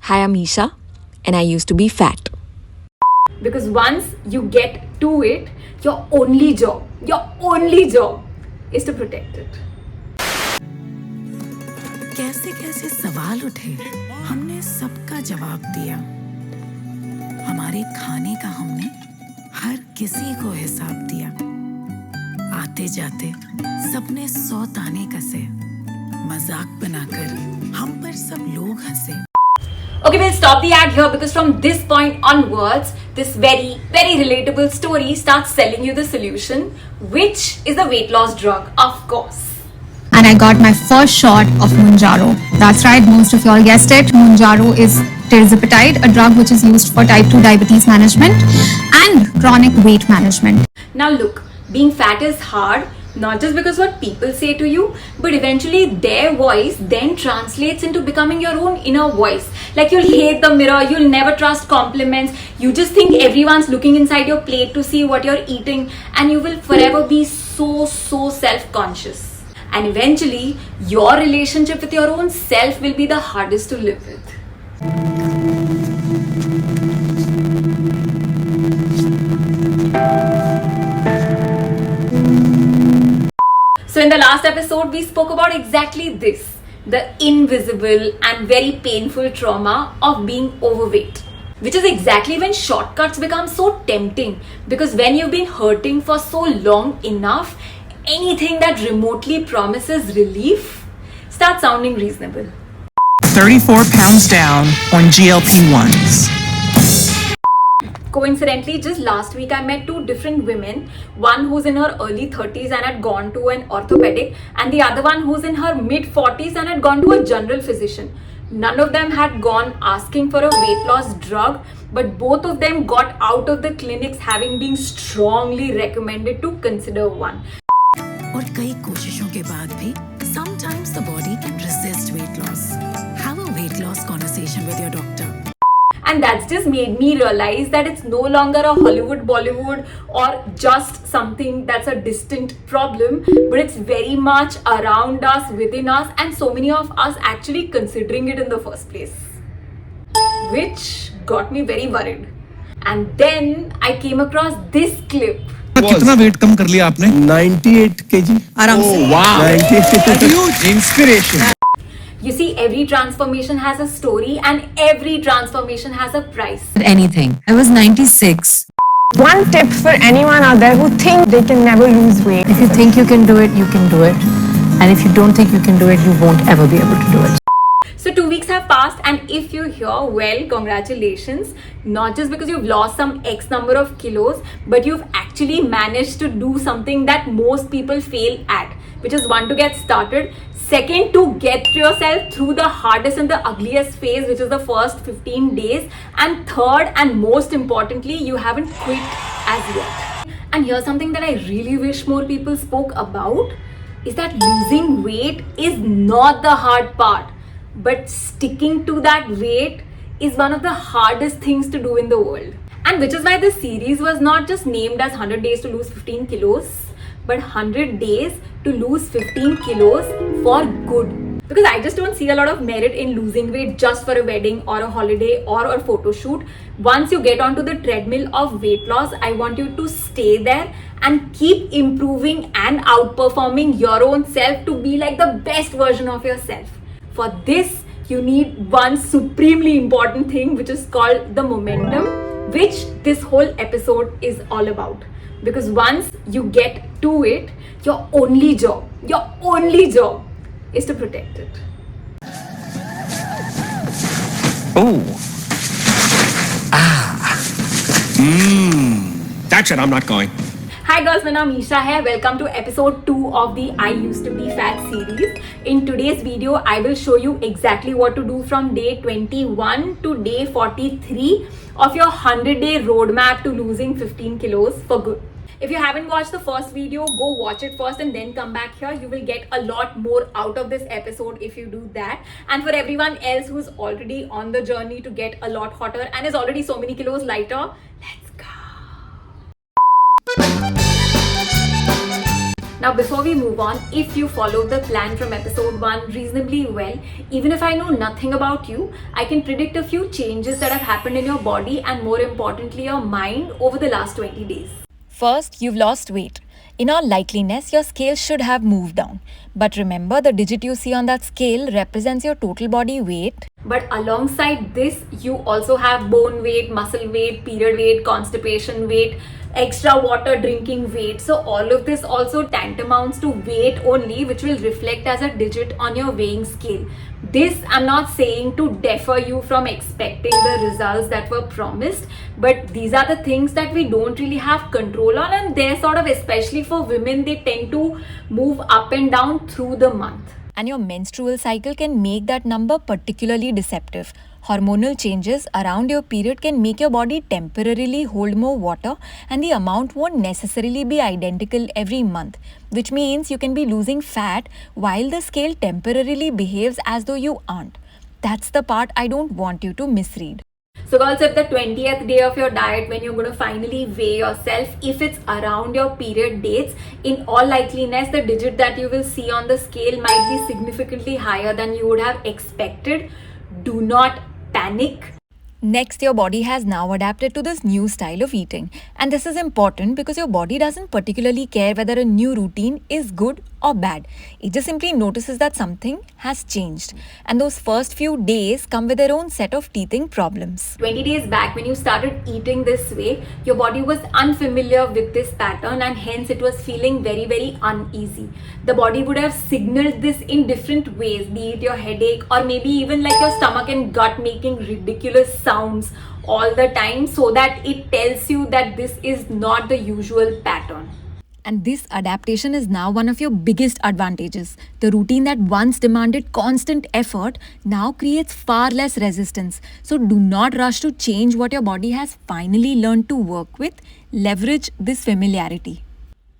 Hi, I'm Isha, and I used to be fat. Because once you get to it, your only job is to protect it. कैसे कैसे सवाल उठे, हमने सबका जवाब दिया। हमारे खाने का हमने हर किसी को हिसाब दिया। आते जाते सबने 100 ताने कसे, मजाक बनाकर हम पर सब लोग हंसे। Okay, we'll stop the ad here because from this point onwards, this very, very relatable story starts selling you the solution, which is the weight loss drug, of course. And I got my first shot of Mounjaro. That's right, most of y'all guessed it. Mounjaro is tirzepatide, a drug which is used for type 2 diabetes management and chronic weight management. Now look, being fat is hard, not just because what people say to you, but eventually their voice then translates into becoming your own inner voice. Like you'll hate the mirror, you'll never trust compliments, you just think everyone's looking inside your plate to see what you're eating, and you will forever be so self-conscious. And eventually, your relationship with your own self will be the hardest to live with. So in the last episode, we spoke about exactly this, the invisible and very painful trauma of being overweight. Which is exactly when shortcuts become so tempting, because when you've been hurting for so long enough, anything that remotely promises relief starts sounding reasonable. 34 pounds down on GLP-1s. Coincidentally, just last week I met two different women, one who's in her early 30s and had gone to an orthopedic, and the other one who's in her mid 40s and had gone to a general physician. None of them had gone asking for a weight loss drug, but both of them got out of the clinics having been strongly recommended to consider one. और कई कोशिशों के बाद भी sometimes the body can resist weight loss. Have a weight loss conversation with your doctor. And that's just made me realize that it's no longer a Hollywood, Bollywood, or just something that's a distant problem, but it's very much around us, within us, and so many of us actually considering it in the first place. Which got me very worried. And then I came across this clip. कितना wait कम कर लिया आपने? 98 kg. आराम से। Wow. 98. Huge inspiration. You see, every transformation has a story and every transformation has a price. Anything. I was 96. One tip for anyone out there who think they can never lose weight. If you think you can do it, you can do it. And if you don't think you can do it, you won't ever be able to do it. So 2 weeks have passed, and if you're here, well, congratulations. Not just because you've lost some X number of kilos, but you've actually managed to do something that most people fail at, which is one, to get started. Second, to get yourself through the hardest and the ugliest phase, which is the first 15 days. And third, and most importantly, you haven't quit as yet. And here's something that I really wish more people spoke about, is that losing weight is not the hard part, but sticking to that weight is one of the hardest things to do in the world. And which is why this series was not just named as 100 days to lose 15 kilos, but 100 days to lose 15 kilos for good. Because I just don't see a lot of merit in losing weight just for a wedding or a holiday or a photo shoot. Once you get onto the treadmill of weight loss, I want you to stay there and keep improving and outperforming your own self to be like the best version of yourself. For this, you need one supremely important thing, which is called the momentum, which this whole episode is all about. Because once you get to it, your only job is to protect it. Oh. That's it, I'm not going. Hi girls, my name is Isha here. Welcome to episode 2 of the I Used to Be Fat series. In today's video, I will show you exactly what to do from day 21 to day 43 of your 100-day roadmap to losing 15 kilos for good. If you haven't watched the first video, go watch it first and then come back here. You will get a lot more out of this episode if you do that. And for everyone else who's already on the journey to get a lot hotter and is already so many kilos lighter, let's go. Now, before we move on, if you followed the plan from episode 1 reasonably well, even if I know nothing about you, I can predict a few changes that have happened in your body and more importantly, your mind over the last 20 days. First, you've lost weight. In all likeliness, your scale should have moved down. But remember, the digit you see on that scale represents your total body weight. But alongside this, you also have bone weight, muscle weight, period weight, constipation weight, extra water drinking weight. So all of this also tantamounts to weight only, which will reflect as a digit on your weighing scale. This I'm not saying to defer you from expecting the results that were promised, but these are the things that we don't really have control on, and they're sort of, especially for women, they tend to move up and down through the month. And your menstrual cycle can make that number particularly deceptive. Hormonal changes around your period can make your body temporarily hold more water, and the amount won't necessarily be identical every month, which means you can be losing fat while the scale temporarily behaves as though you aren't. That's the part I don't want you to misread. So girls, if the 20th day of your diet, when you're going to finally weigh yourself, if it's around your period dates, in all likeliness, the digit that you will see on the scale might be significantly higher than you would have expected. Do not panic. Next, your body has now adapted to this new style of eating. And this is important because your body doesn't particularly care whether a new routine is good or bad. It just simply notices that something has changed. And those first few days come with their own set of teething problems. 20 days back, when you started eating this way, your body was unfamiliar with this pattern and hence it was feeling very, very uneasy. The body would have signaled this in different ways, be it your headache or maybe even like your stomach and gut making ridiculous sounds all the time, so that it tells you that this is not the usual pattern. And this adaptation is now one of your biggest advantages. The routine that once demanded constant effort now creates far less resistance. So do not rush to change what your body has finally learned to work with. Leverage this familiarity.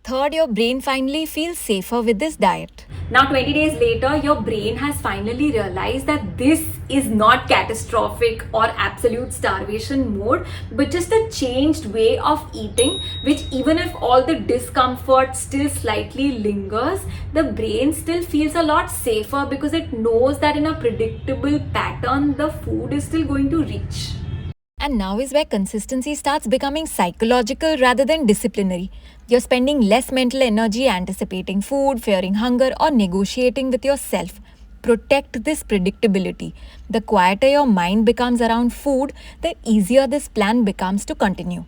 Third, your brain finally feels safer with this diet. Now 20 days later, your brain has finally realized that this is not catastrophic or absolute starvation mode, but just a changed way of eating, which even if all the discomfort still slightly lingers, the brain still feels a lot safer because it knows that in a predictable pattern, the food is still going to reach. And now is where consistency starts becoming psychological rather than disciplinary. You're spending less mental energy anticipating food, fearing hunger, or negotiating with yourself. Protect this predictability. The quieter your mind becomes around food, the easier this plan becomes to continue.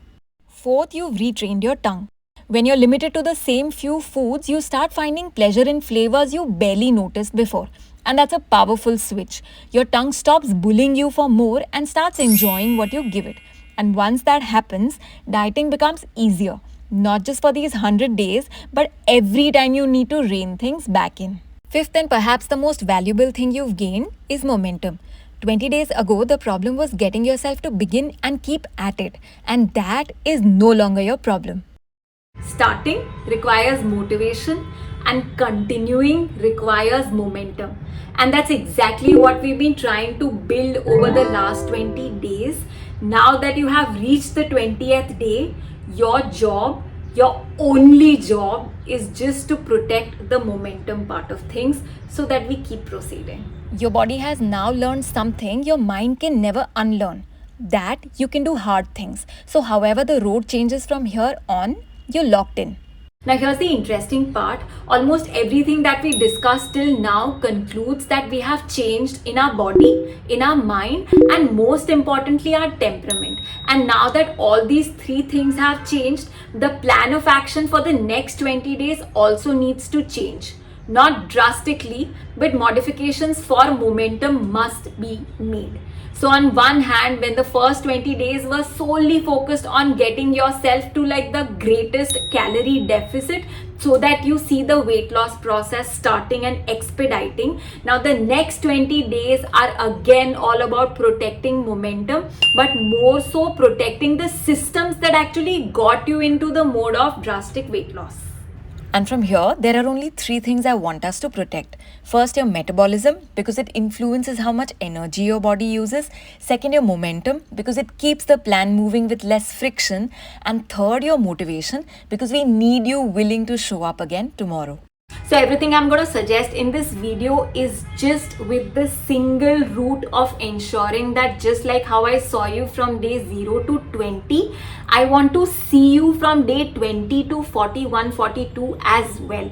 Fourth, you've retrained your tongue. When you're limited to the same few foods, you start finding pleasure in flavors you barely noticed before. And that's a powerful switch. Your tongue stops bullying you for more and starts enjoying what you give it. And once that happens, dieting becomes easier. Not just for these 100 days, but every time you need to rein things back in. Fifth, and perhaps the most valuable thing you've gained, is momentum. 20 days ago, the problem was getting yourself to begin and keep at it. And that is no longer your problem. Starting requires motivation and continuing requires momentum. And that's exactly what we've been trying to build over the last 20 days. Now that you have reached the 20th day, your job, your only job, is just to protect the momentum part of things so that we keep proceeding. Your body has now learned something your mind can never unlearn. That you can do hard things. So however the road changes from here on, you're locked in. Now here's the interesting part. Almost everything that we discussed till now concludes that we have changed in our body, in our mind, and most importantly our temperament. And now that all these three things have changed, the plan of action for the next 20 days also needs to change. Not drastically, but modifications for momentum must be made. So on one hand, when the first 20 days were solely focused on getting yourself to like the greatest calorie deficit so that you see the weight loss process starting and expediting, now the next 20 days are again all about protecting momentum, but more so protecting the systems that actually got you into the mode of drastic weight loss. And from here, there are only three things I want us to protect. First, your metabolism, because it influences how much energy your body uses. Second, your momentum, because it keeps the plan moving with less friction. And third, your motivation, because we need you willing to show up again tomorrow. So everything I'm going to suggest in this video is just with the single route of ensuring that just like how I saw you from day 0 to 20, I want to see you from day 20 to 41, 42 as well.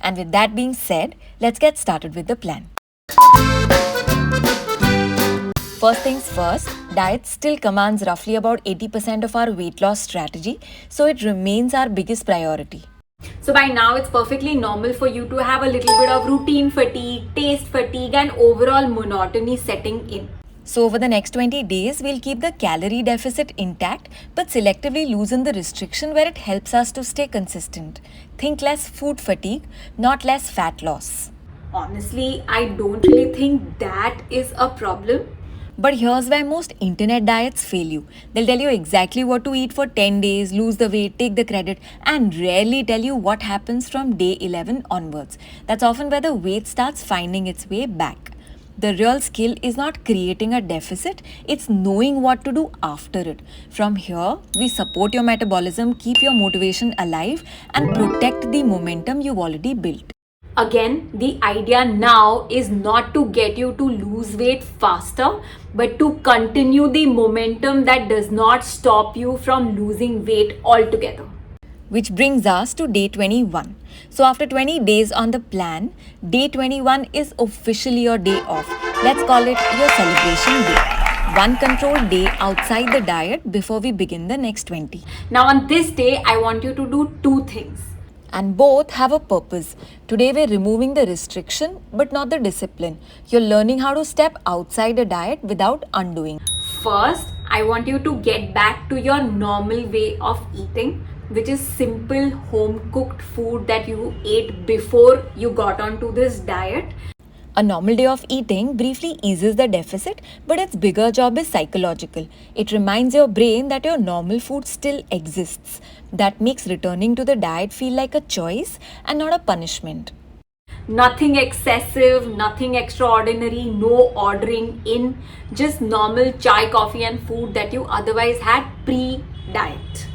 And with that being said, let's get started with the plan. First things first, diet still commands roughly about 80% of our weight loss strategy, so it remains our biggest priority. So by now it's perfectly normal for you to have a little bit of routine fatigue, taste fatigue and overall monotony setting in. So over the next 20 days, we'll keep the calorie deficit intact but selectively loosen the restriction where it helps us to stay consistent. Think less food fatigue, not less fat loss. Honestly, I don't really think that is a problem. But here's why most internet diets fail you. They'll tell you exactly what to eat for 10 days, lose the weight, take the credit, and rarely tell you what happens from day 11 onwards. That's often where the weight starts finding its way back. The real skill is not creating a deficit, it's knowing what to do after it. From here, we support your metabolism, keep your motivation alive, and protect the momentum you've already built. Again, the idea now is not to get you to lose weight faster, but to continue the momentum that does not stop you from losing weight altogether. Which brings us to day 21. So after 20 days on the plan, day 21 is officially your day off. Let's call it your celebration day. One controlled day outside the diet before we begin the next 20. Now on this day, I want you to do two things. And both have a purpose. Today we're removing the restriction but not the discipline. You're learning how to step outside a diet without undoing. First, I want you to get back to your normal way of eating, which is simple home cooked food that you ate before you got onto this diet. A normal day of eating briefly eases the deficit, but its bigger job is psychological. It reminds your brain that your normal food still exists. That makes returning to the diet feel like a choice and not a punishment. Nothing excessive, nothing extraordinary, no ordering in, just normal chai, coffee and food that you otherwise had pre-diet.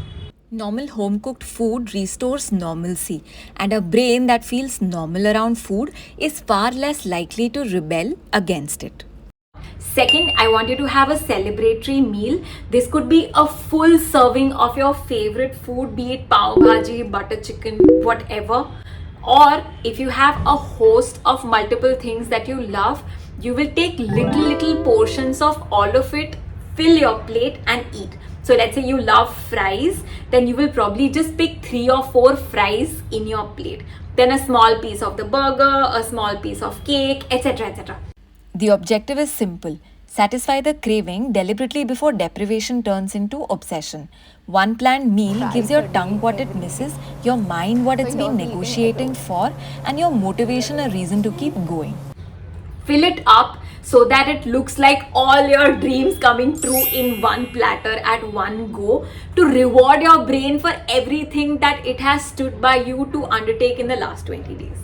Normal home cooked food restores normalcy, and a brain that feels normal around food is far less likely to rebel against it. Second, I want you to have a celebratory meal. This could be a full serving of your favorite food, be it pav bhaji, butter chicken, whatever. Or if you have a host of multiple things that you love, you will take little portions of all of it, fill your plate and eat. So let's say you love fries, then you will probably just pick 3 or 4 fries in your plate. Then a small piece of the burger, a small piece of cake, etc. etc. The objective is simple. Satisfy the craving deliberately before deprivation turns into obsession. One planned meal gives your tongue what it misses, your mind what it's been negotiating for, and your motivation a reason to keep going. Fill it up so that it looks like all your dreams coming true in one platter at one go, to reward your brain for everything that it has stood by you to undertake in the last 20 days.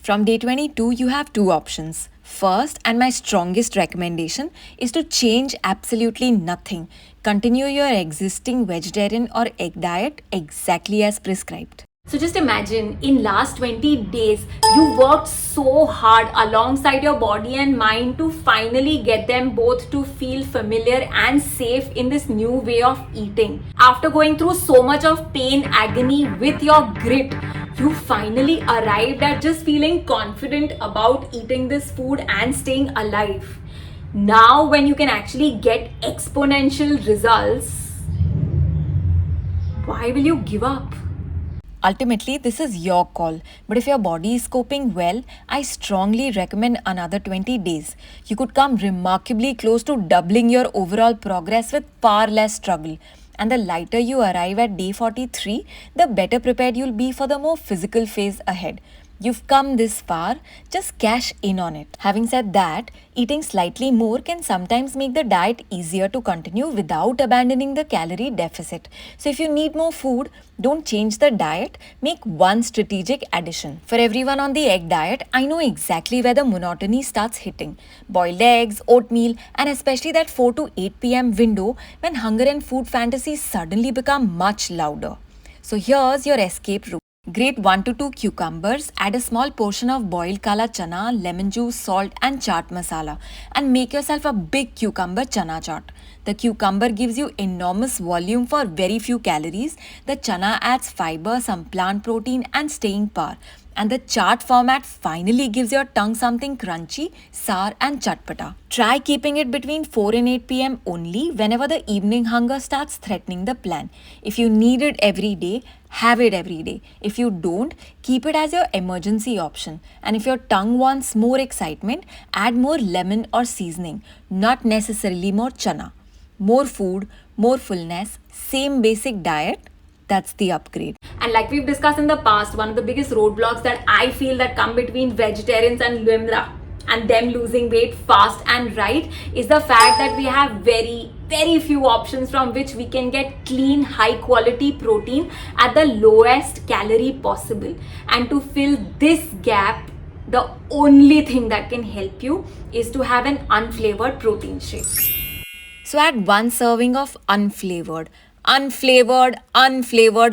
From day 22, you have two options. First, and my strongest recommendation, is to change absolutely nothing. Continue your existing vegetarian or egg diet exactly as prescribed. So just imagine, in last 20 days, you worked so hard alongside your body and mind to finally get them both to feel familiar and safe in this new way of eating. After going through so much of pain, agony with your grit, you finally arrived at just feeling confident about eating this food and staying alive. Now when you can actually get exponential results, why will you give up? Ultimately, this is your call, but if your body is coping well, I strongly recommend another 20 days. You could come remarkably close to doubling your overall progress with far less struggle. And the lighter you arrive at day 43, the better prepared you'll be for the more physical phase ahead. You've come this far, just cash in on it. Having said that, eating slightly more can sometimes make the diet easier to continue without abandoning the calorie deficit. So if you need more food, don't change the diet, make one strategic addition. For everyone on the egg diet, I know exactly where the monotony starts hitting. Boiled eggs, oatmeal, and especially that 4 to 8 pm window when hunger and food fantasies suddenly become much louder. So here's your escape route. Grate 1 to 2 cucumbers, add a small portion of boiled kala chana, lemon juice, salt and chaat masala and make yourself a big cucumber chana chaat. The cucumber gives you enormous volume for very few calories. The chana adds fiber, some plant protein and staying power. And the chaat format finally gives your tongue something crunchy, sour and chatpata. Try keeping it between 4 and 8 pm only whenever the evening hunger starts threatening the plan. If you need it every day, have it every day. If you don't, keep it as your emergency option. And if your tongue wants more excitement, add more lemon or seasoning, not necessarily more chana. More food, more fullness, same basic diet. That's the upgrade. And like we've discussed in the past, one of the biggest roadblocks that I feel that come between vegetarians and Limra and them losing weight fast and right is the fact that we have very few options from which we can get clean, high quality protein at the lowest calorie possible. And to fill this gap, the only thing that can help you is to have an unflavored protein shake. So add 1 serving of unflavored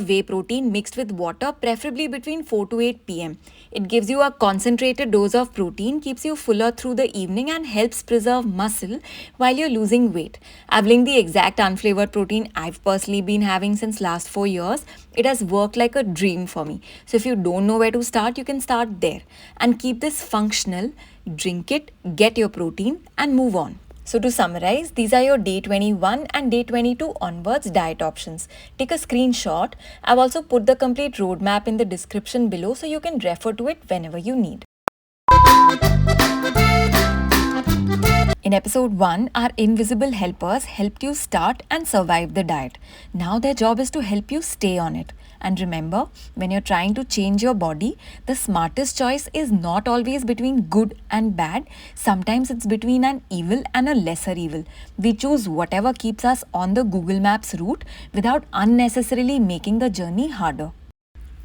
whey protein mixed with water, preferably between 4 to 8 pm. It gives you a concentrated dose of protein, keeps you fuller through the evening and helps preserve muscle while you're losing weight. I've linked the exact unflavored protein I've personally been having since last 4 years. It has worked like a dream for me. So if you don't know where to start, you can start there and keep this functional. Drink it, get your protein and move on. So to summarize, these are your day 21 and day 22 onwards diet options. Take a screenshot. I've also put the complete roadmap in the description below so you can refer to it whenever you need. In episode 1, our invisible helpers helped you start and survive the diet. Now their job is to help you stay on it. And remember, when you're trying to change your body, the smartest choice is not always between good and bad. Sometimes it's between an evil and a lesser evil. We choose whatever keeps us on the Google Maps route without unnecessarily making the journey harder.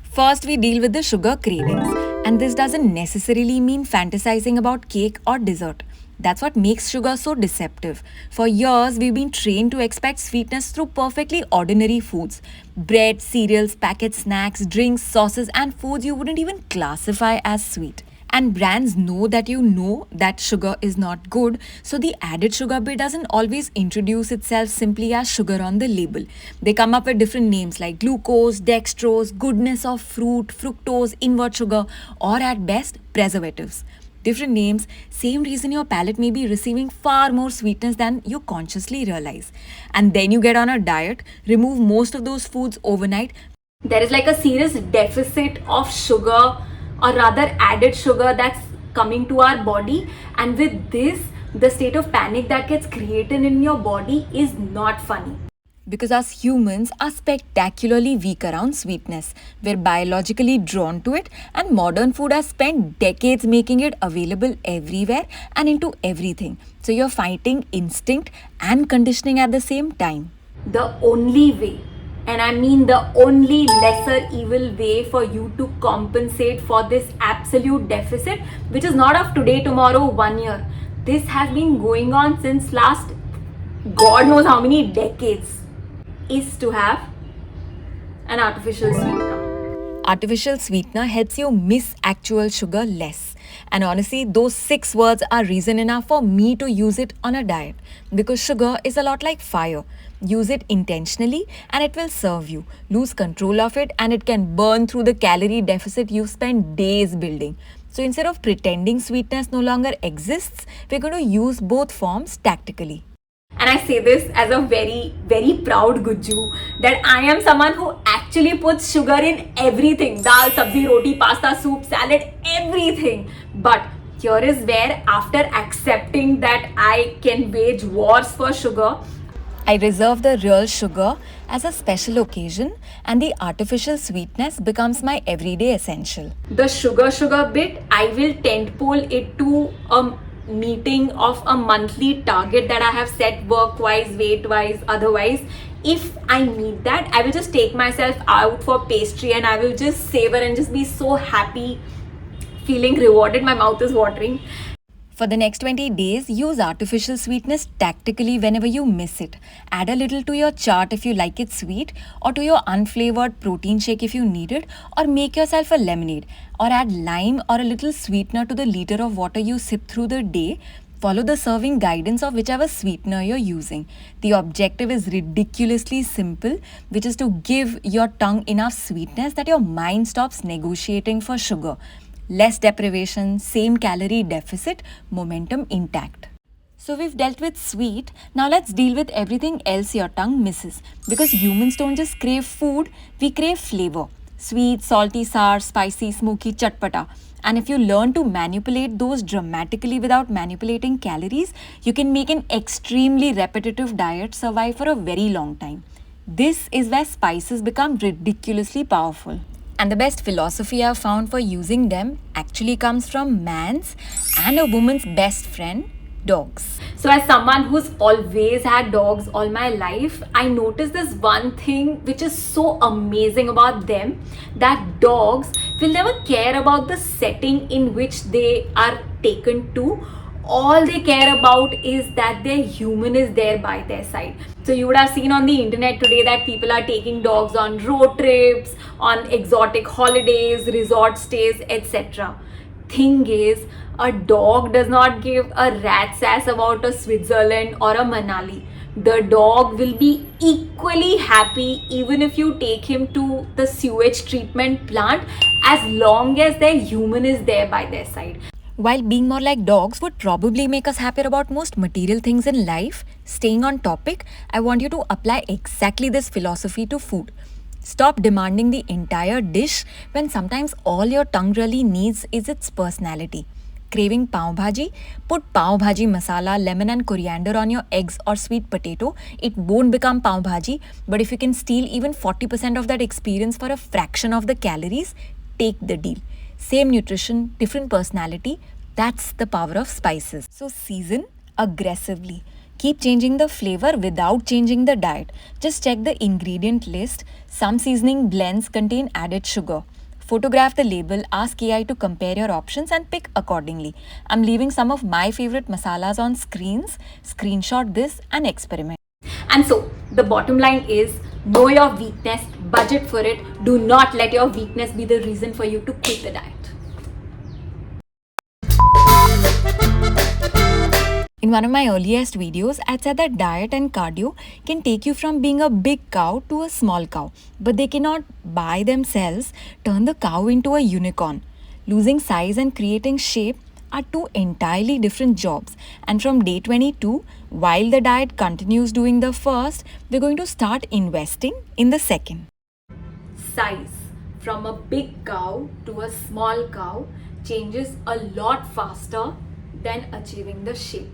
First, we deal with the sugar cravings. And this doesn't necessarily mean fantasizing about cake or dessert. That's what makes sugar so deceptive. For years, we've been trained to expect sweetness through perfectly ordinary foods. Bread, cereals, packet snacks, drinks, sauces, and foods you wouldn't even classify as sweet. And brands know that sugar is not good, so the added sugar bit doesn't always introduce itself simply as sugar on the label. They come up with different names like glucose, dextrose, goodness of fruit, fructose, invert sugar, or at best, preservatives. Different names, same reason your palate may be receiving far more sweetness than you consciously realize. And then you get on a diet, remove most of those foods overnight. There is like a serious deficit of sugar, or rather added sugar, that's coming to our body. And with this, the state of panic that gets created in your body is not funny. Because us humans are spectacularly weak around sweetness. We're biologically drawn to it, and modern food has spent decades making it available everywhere and into everything. So you're fighting instinct and conditioning at the same time. The only way, and I mean the only lesser evil way for you to compensate for this absolute deficit, which is not of today, tomorrow, 1 year. This has been going on since last God knows how many decades, is to have an artificial sweetener. Artificial sweetener helps you miss actual sugar less. And honestly, those 6 words are reason enough for me to use it on a diet. Because sugar is a lot like fire. Use it intentionally and it will serve you. Lose control of it and it can burn through the calorie deficit you spent days building. So instead of pretending sweetness no longer exists, we're going to use both forms tactically. And I say this as a very proud Gujju, that I am someone who actually puts sugar in everything. Dal, sabzi, roti, pasta, soup, salad, everything. But here is where, after accepting that I can wage wars for sugar, I reserve the real sugar as a special occasion, and the artificial sweetness becomes my everyday essential. The sugar bit, I will tentpole it to a meeting of a monthly target that I have set work wise, weight wise, otherwise. If I need that, I will just take myself out for pastry and I will just savor and just be so happy, feeling rewarded. My mouth is watering. For the next 20 days, use artificial sweetness tactically whenever you miss it. Add a little to your chart if you like it sweet, or to your unflavored protein shake if you need it, or make yourself a lemonade, or add lime or a little sweetener to the liter of water you sip through the day. Follow the serving guidance of whichever sweetener you're using. The objective is ridiculously simple, which is to give your tongue enough sweetness that your mind stops negotiating for sugar. Less deprivation, same calorie deficit, momentum intact. So we've dealt with sweet, now let's deal with everything else your tongue misses. Because humans don't just crave food, we crave flavor. Sweet, salty, sour, spicy, smoky, chatpata. And if you learn to manipulate those dramatically without manipulating calories, you can make an extremely repetitive diet survive for a very long time. This is where spices become ridiculously powerful. And the best philosophy I've found for using them actually comes from man's and a woman's best friend, dogs. So as someone who's always had dogs all my life, I noticed this one thing which is so amazing about them, that dogs will never care about the setting in which they are taken to. All they care about is that their human is there by their side. So you would have seen on the internet today that people are taking dogs on road trips, on exotic holidays, resort stays, etc. Thing is, a dog does not give a rat's ass about a Switzerland or a Manali. The dog will be equally happy even if you take him to the sewage treatment plant, as long as their human is there by their side. While being more like dogs would probably make us happier about most material things in life, staying on topic, I want you to apply exactly this philosophy to food. Stop demanding the entire dish when sometimes all your tongue really needs is its personality. Craving pav bhaji? Put pav bhaji masala, lemon and coriander on your eggs or sweet potato. It won't become pav bhaji, but if you can steal even 40% of that experience for a fraction of the calories, take the deal. Same nutrition, different personality. That's the power of spices. So season aggressively. Keep changing the flavor without changing the diet. Just check the ingredient list. Some seasoning blends contain added sugar. Photograph the label, ask AI to compare your options and pick accordingly. I'm leaving some of my favorite masalas on screens. Screenshot this and experiment. And so the bottom line is, know your weakness, budget for it. Do not let your weakness be the reason for you to quit the diet. In one of my earliest videos, I said that diet and cardio can take you from being a big cow to a small cow, but they cannot by themselves turn the cow into a unicorn. Losing size and creating shape are two entirely different jobs. And from day 22, while the diet continues doing the first, we're going to start investing in the second. Size from a big cow to a small cow changes a lot faster than achieving the shape.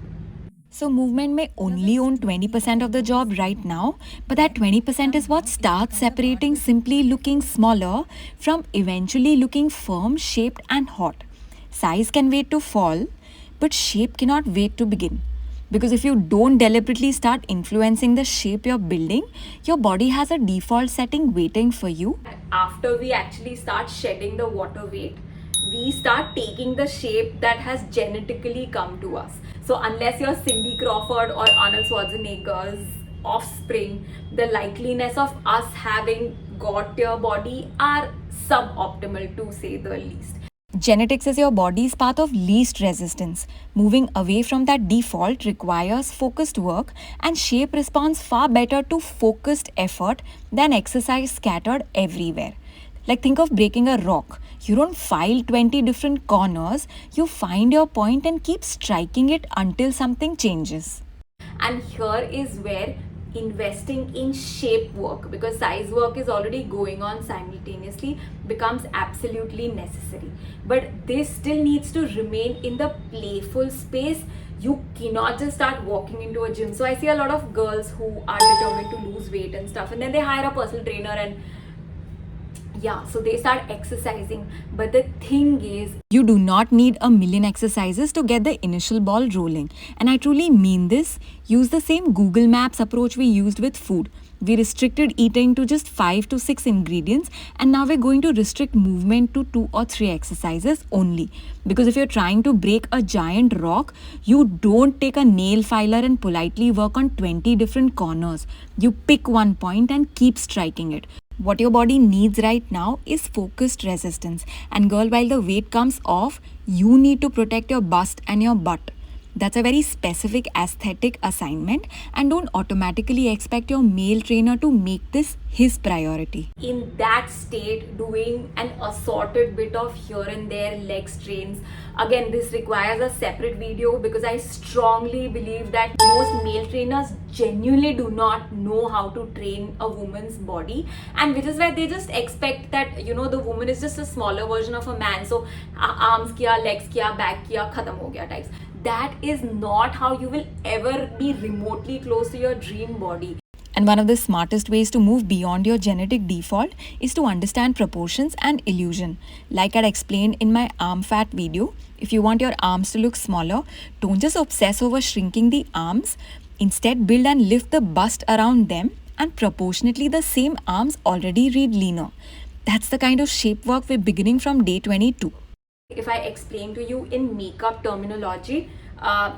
So movement may only own 20% of the job right now, but that 20% is what starts separating simply looking smaller from eventually looking firm, shaped and hot. Size can wait to fall, but shape cannot wait to begin. Because if you don't deliberately start influencing the shape you're building, your body has a default setting waiting for you. After we actually start shedding the water weight, we start taking the shape that has genetically come to us. So unless you're Cindy Crawford or Arnold Schwarzenegger's offspring, the likeliness of us having got your body are suboptimal, to say the least. Genetics is your body's path of least resistance. Moving away from that default requires focused work, and shape responds far better to focused effort than exercise scattered everywhere. Like, think of breaking a rock. You don't file 20 different corners, you find your point and keep striking it until something changes. And here is where investing in shape work, because size work is already going on simultaneously, becomes absolutely necessary. But this still needs to remain in the playful space. You cannot just start walking into a gym. So I see a lot of girls who are determined to lose weight and stuff, and then they hire a personal trainer and yeah, so they start exercising. But the thing is, you do not need a million exercises to get the initial ball rolling. And I truly mean this. Use the same Google Maps approach we used with food. We restricted eating to just 5 to 6 ingredients, and now we're going to restrict movement to 2 or 3 exercises only. Because if you're trying to break a giant rock, you don't take a nail filer and politely work on 20 different corners. You pick one point and keep striking it. What your body needs right now is focused resistance. And girl, while the weight comes off, you need to protect your bust and your butt. That's a very specific aesthetic assignment, and don't automatically expect your male trainer to make this his priority. in that state, doing an assorted bit of here and there leg strains, again, this requires a separate video because I strongly believe that most male trainers genuinely do not know how to train a woman's body, and which is why they just expect that, you know, the woman is just a smaller version of a man. So arms kiya, legs kiya, back kiya, khatam ho gaya types. That is not how you will ever be remotely close to your dream body. And one of the smartest ways to move beyond your genetic default is to understand proportions and illusion. Like I explained in my arm fat video, if you want your arms to look smaller, don't just obsess over shrinking the arms. Instead, build and lift the bust around them, and proportionately the same arms already read leaner. That's the kind of shape work we're beginning from day 22. If I explain to you in makeup terminology,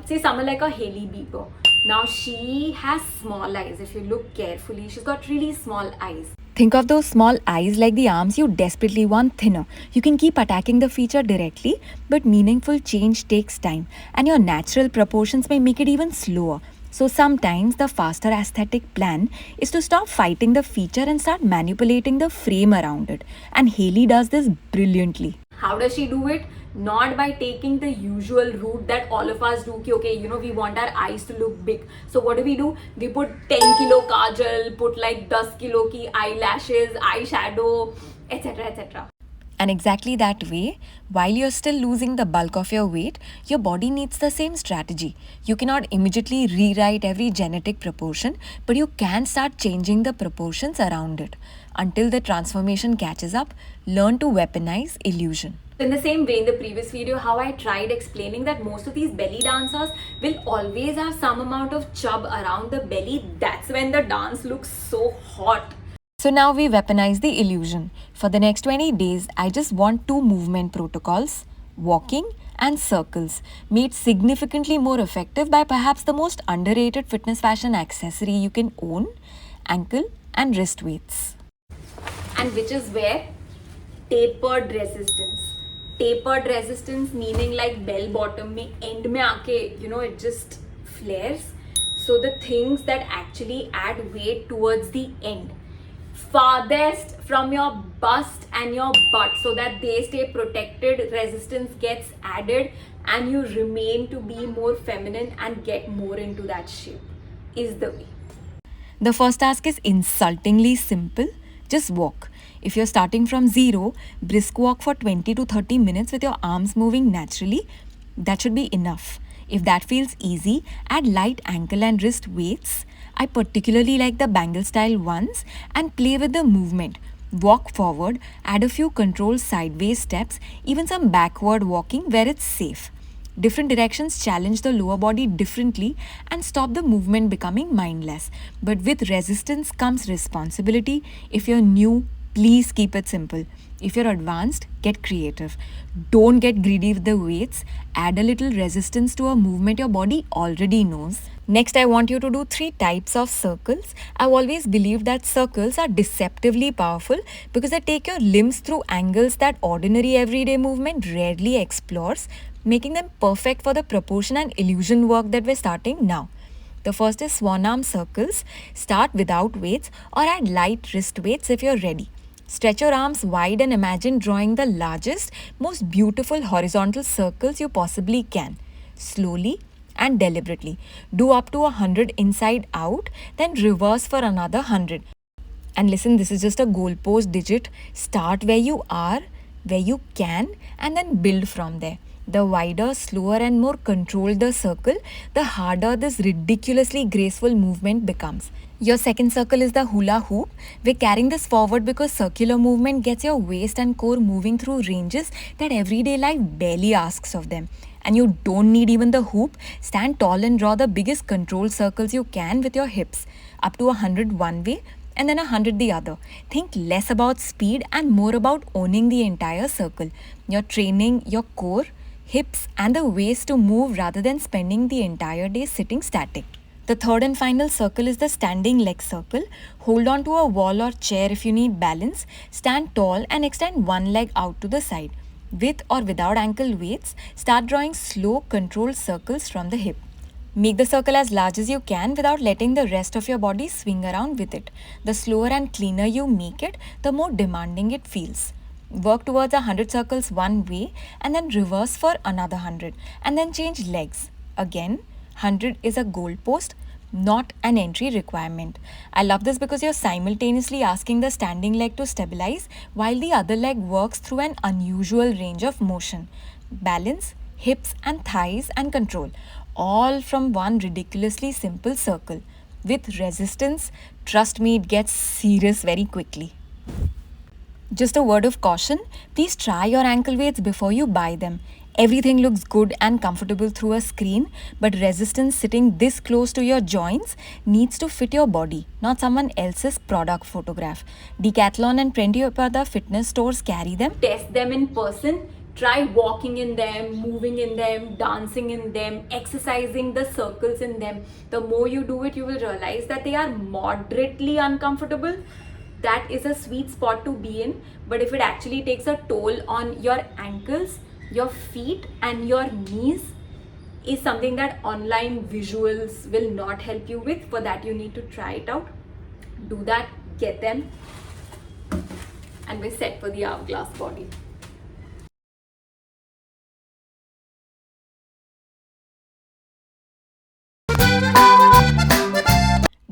say someone like a Hailey Bieber. Now she has small eyes. If you look carefully, she's got really small eyes. Think of those small eyes like the arms you desperately want thinner. You can keep attacking the feature directly, but meaningful change takes time, and your natural proportions may make it even slower. So sometimes the faster aesthetic plan is to stop fighting the feature and start manipulating the frame around it. And Hailey does this brilliantly. How does she do it? Not by taking the usual route that all of us do. Okay, you know, we want our eyes to look big. So what do? We put 10 kilo kajal, put like 10 kilo ki eyelashes, eyeshadow, etc. etc. And exactly that way, while you're still losing the bulk of your weight, your body needs the same strategy. You cannot immediately rewrite every genetic proportion, but you can start changing the proportions around it. Until the transformation catches up, learn to weaponize illusion. In the same way, in the previous video, how I tried explaining that most of these belly dancers will always have some amount of chub around the belly. That's when the dance looks so hot. So now we weaponize the illusion. For the next 20 days, I just want 2 movement protocols, walking and circles, made significantly more effective by perhaps the most underrated fitness fashion accessory you can own, ankle and wrist weights. And which is where tapered resistance. Tapered resistance meaning like bell bottom mein end mein aake, you know, it just flares. So the things that actually add weight towards the end, farthest from your bust and your butt, so that they stay protected, resistance gets added, and you remain to be more feminine and get more into that shape, is the way. The first task is insultingly simple. Just walk. If you're starting from zero, brisk walk for 20 to 30 minutes with your arms moving naturally. That should be enough. If that feels easy, add light ankle and wrist weights. I particularly like the bangle style ones, and play with the movement. Walk forward, add a few controlled sideways steps, even some backward walking where it's safe. Different directions challenge the lower body differently and stop the movement becoming mindless. But with resistance comes responsibility. If you're new, please keep it simple. If you're advanced, get creative. Don't get greedy with the weights. Add a little resistance to a movement your body already knows. Next, I want you to do 3 types of circles. I've always believed that circles are deceptively powerful because they take your limbs through angles that ordinary everyday movement rarely explores, making them perfect for the proportion and illusion work that we're starting now. The first is swan arm circles. Start without weights or add light wrist weights if you're ready. Stretch your arms wide and imagine drawing the largest, most beautiful horizontal circles you possibly can. Slowly and deliberately. Do up to 100 inside out, then reverse for another 100. And listen, this is just a goalpost digit. Start where you are, where you can, and then build from there. The wider, slower, and more controlled the circle, the harder this ridiculously graceful movement becomes. Your second circle is the hula hoop. We're carrying this forward because circular movement gets your waist and core moving through ranges that everyday life barely asks of them. And you don't need even the hoop. Stand tall and draw the biggest controlled circles you can with your hips, up to 100 one way and then 100 the other. Think less about speed and more about owning the entire circle. You're training your core, hips, and the waist to move rather than spending the entire day sitting static. The third and final circle is the standing leg circle. Hold on to a wall or chair if you need balance. Stand tall and extend one leg out to the side. With or without ankle weights, start drawing slow, controlled circles from the hip. Make the circle as large as you can without letting the rest of your body swing around with it. The slower and cleaner you make it, the more demanding it feels. Work towards 100 circles one way and then reverse for another 100 and then change legs. Again, 100 is a goalpost, not an entry requirement. I love this because you're simultaneously asking the standing leg to stabilize while the other leg works through an unusual range of motion. Balance, hips and thighs and control, all from one ridiculously simple circle. With resistance, trust me, it gets serious very quickly. Just a word of caution, please try your ankle weights before you buy them. Everything looks good and comfortable through a screen, but resistance sitting this close to your joints needs to fit your body, not someone else's product photograph. Decathlon and plenty of other fitness stores carry them. Test them in person. Try walking in them, moving in them, dancing in them, exercising the circles in them. The more you do it, you will realize that they are moderately uncomfortable. That is a sweet spot to be in. But if it actually takes a toll on your ankles, your feet and your knees, is something that online visuals will not help you with. For that, you need to try it out. Do that, get them, and we're set for the hourglass body.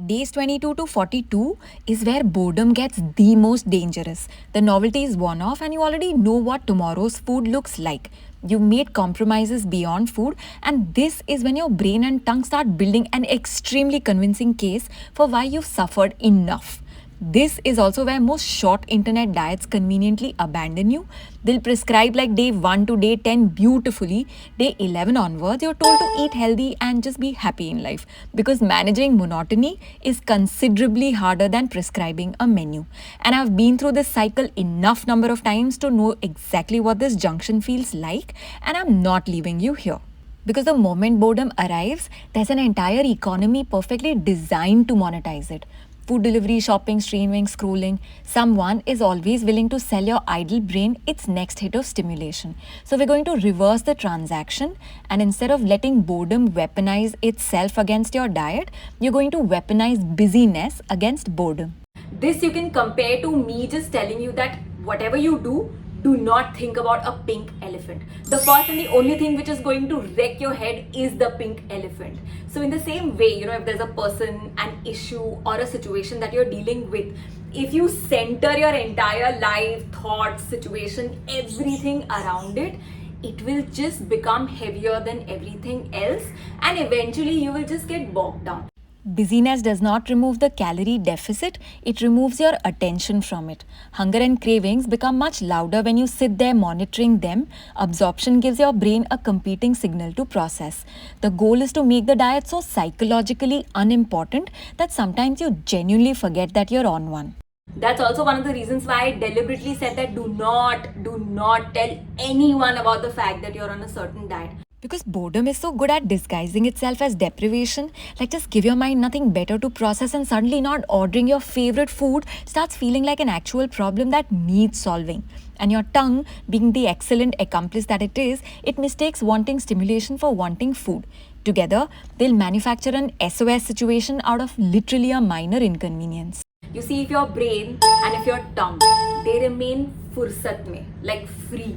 Days 22 to 42 is where boredom gets the most dangerous. The novelty is worn off and you already know what tomorrow's food looks like. You've made compromises beyond food, and this is when your brain and tongue start building an extremely convincing case for why you've suffered enough. This is also where most short internet diets conveniently abandon you. They'll prescribe like day 1 to day 10 beautifully. Day 11 onwards, you're told to eat healthy and just be happy in life. Because managing monotony is considerably harder than prescribing a menu. And I've been through this cycle enough number of times to know exactly what this junction feels like, and I'm not leaving you here. Because the moment boredom arrives, there's an entire economy perfectly designed to monetize it. Food delivery, shopping, streaming, scrolling. Someone is always willing to sell your idle brain its next hit of stimulation. So we're going to reverse the transaction, and instead of letting boredom weaponize itself against your diet, you're going to weaponize busyness against boredom. This you can compare to me just telling you that whatever you do not think about a pink elephant. The first and the only thing which is going to wreck your head is the pink elephant. So in the same way, if there's a person, an issue or a situation that you're dealing with, if you center your entire life, thoughts, situation, everything around it, it will just become heavier than everything else, and eventually you will just get bogged down. Busyness does not remove the calorie deficit, it removes your attention from it. Hunger and cravings become much louder when you sit there monitoring them. Absorption gives your brain a competing signal to process. The goal is to make the diet so psychologically unimportant that sometimes you genuinely forget that you're on one. That's also one of the reasons why I deliberately said that do not tell anyone about the fact that you're on a certain diet. Because boredom is so good at disguising itself as deprivation. Like, just give your mind nothing better to process, and suddenly not ordering your favorite food starts feeling like an actual problem that needs solving. And your tongue, being the excellent accomplice that it is, it mistakes wanting stimulation for wanting food. Together, they'll manufacture an SOS situation out of literally a minor inconvenience. You see, if your brain and if your tongue, they remain fursat mein, like free,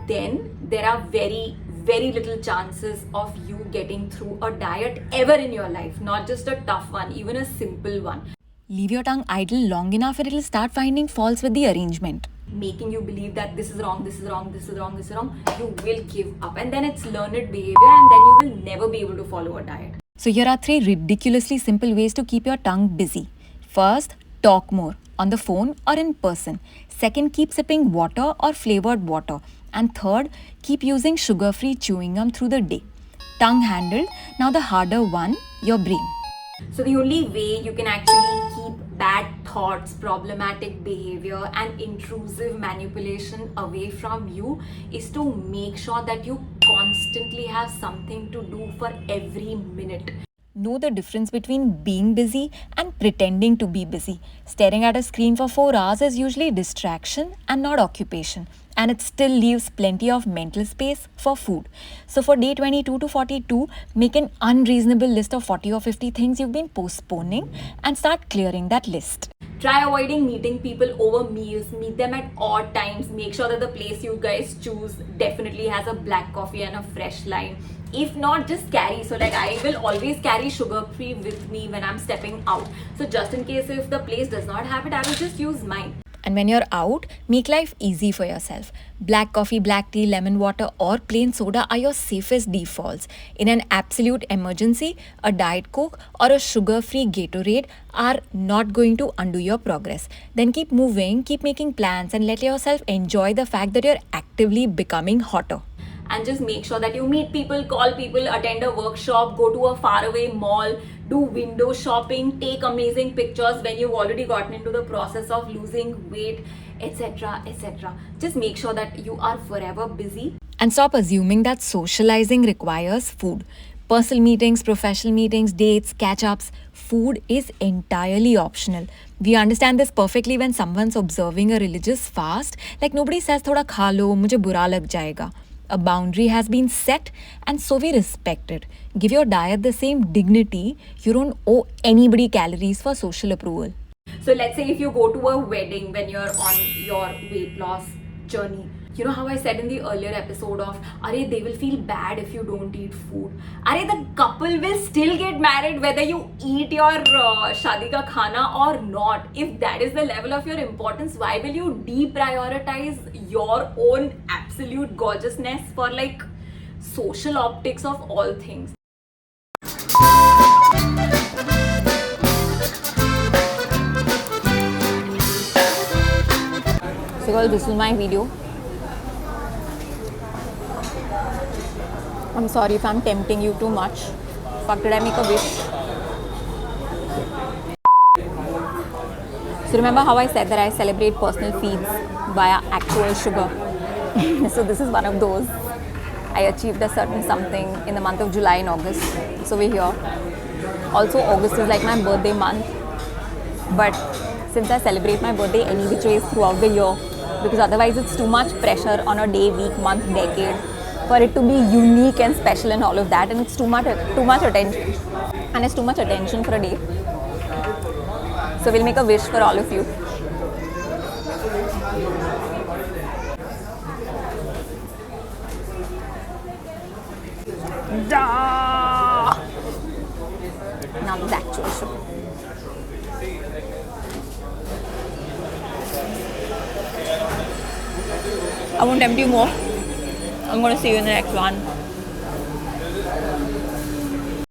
then there are very little chances of you getting through a diet ever in your life, not just a tough one, even a simple one. Leave your tongue idle long enough and it'll start finding faults with the arrangement. Making you believe that this is wrong, this is wrong, this is wrong, this is wrong, you will give up. And then it's learned behavior, and then you will never be able to follow a diet. So here are 3 ridiculously simple ways to keep your tongue busy. First, talk more on the phone or in person. Second, keep sipping water or flavored water. And third, keep using sugar-free chewing gum through the day. Tongue handled. Now the harder one, your brain. So the only way you can actually keep bad thoughts, problematic behavior and intrusive manipulation away from you is to make sure that you constantly have something to do for every minute. Know the difference between being busy and pretending to be busy. Staring at a screen for 4 hours is usually distraction and not occupation. And it still leaves plenty of mental space for food. So for day 22 to 42, make an unreasonable list of 40 or 50 things you've been postponing and start clearing that list. Try avoiding meeting people over meals. Meet them at odd times. Make sure that the place you guys choose definitely has a black coffee and a fresh lime. If not, just carry. So like I will always carry sugar-free with me when I'm stepping out. So just in case if the place does not have it, I will just use mine. And when you're out, make life easy for yourself. Black coffee, black tea, lemon water or plain soda are your safest defaults. In an absolute emergency, a Diet Coke or a sugar-free Gatorade are not going to undo your progress. Then keep moving, keep making plans and let yourself enjoy the fact that you're actively becoming hotter. And just make sure that you meet people, call people, attend a workshop, go to a faraway mall, do window shopping, take amazing pictures when you've already gotten into the process of losing weight, etc. etc. Just make sure that you are forever busy. And stop assuming that socializing requires food. Personal meetings, professional meetings, dates, catch-ups, food is entirely optional. We understand this perfectly when someone's observing a religious fast. Like nobody says, thoda kha lo, mujhe bura lag jayega. A boundary has been set and so we respect it. Give your diet the same dignity. You don't owe anybody calories for social approval. So let's say if you go to a wedding when you're on your weight loss journey, you know how I said in the earlier episode of, they will feel bad if you don't eat food. The couple will still get married whether you eat your shadi ka khana or not. If that is the level of your importance, why will you deprioritize your own absolute gorgeousness for like social optics of all things? So guys, this is my video. I'm sorry if I'm tempting you too much. Fuck, did I make a wish? So remember how I said that I celebrate personal feats via actual sugar? So this is one of those. I achieved a certain something in the month of July and August. So we're here. Also August is like my birthday month. But since I celebrate my birthday any which ways throughout the year, because otherwise it's too much pressure on a day, week, month, decade for it to be unique and special and all of that, and it's too much attention, and it's too much attention for a day. So we'll make a wish for all of you. Now the actual sugar. I won't tempt you more. I'm going to see you in the next one.